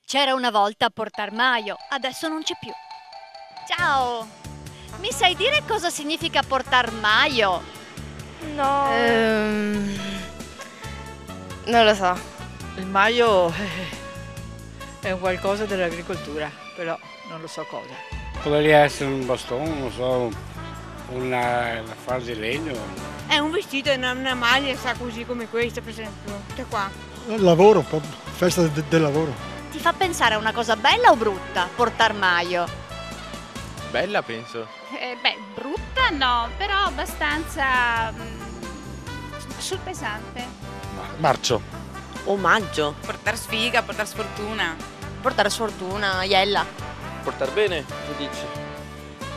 C'era una volta a Portarmaio, adesso non c'è più. Ciao! Mi sai dire cosa significa Portarmaio? No. Non lo so. Il maio è un qualcosa dell'agricoltura, però non lo so cosa. Potrebbe essere un bastone, non so, una fase di legno. È un vestito e una maglia, sa, così come questa, per esempio. Questa qua. Lavoro, festa del lavoro. Ti fa pensare a una cosa bella o brutta, Portarmaio? Bella, penso. Brutta no, però abbastanza sul pesante. Marzo. O maggio. Portar sfiga, portar sfortuna. Portare sfortuna, iella. Portar bene, tu dici?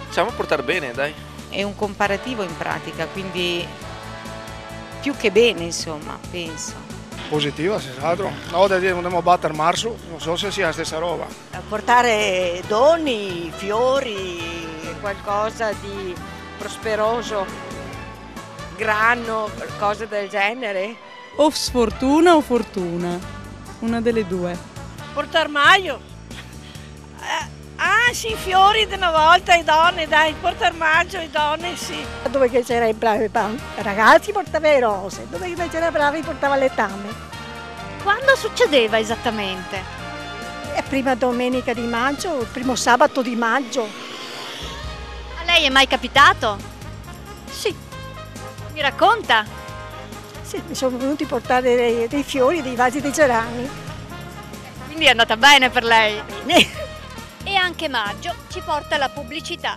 Diciamo portar bene, dai. È un comparativo in pratica, quindi più che bene, insomma, penso. Positiva, senz'altro. No, dobbiamo battere marzo, non so se sia la stessa roba. Portare doni, fiori, qualcosa di prosperoso, grano, cose del genere. O sfortuna o fortuna, una delle due. Portarmaio. Sì, fiori di una volta, e donne, dai, Portarmaggio e donne, sì. Dove che c'era i bravi ragazzi portava le rose, dove invece era bravi portava le tame. Quando succedeva esattamente? È prima domenica di maggio, il primo sabato di maggio. A lei è mai capitato? Sì, Mi racconta? sì, mi sono venuti a portare dei fiori, dei vasi dei gerani. Quindi è andata bene per lei. Bene. E anche maggio ci porta la pubblicità.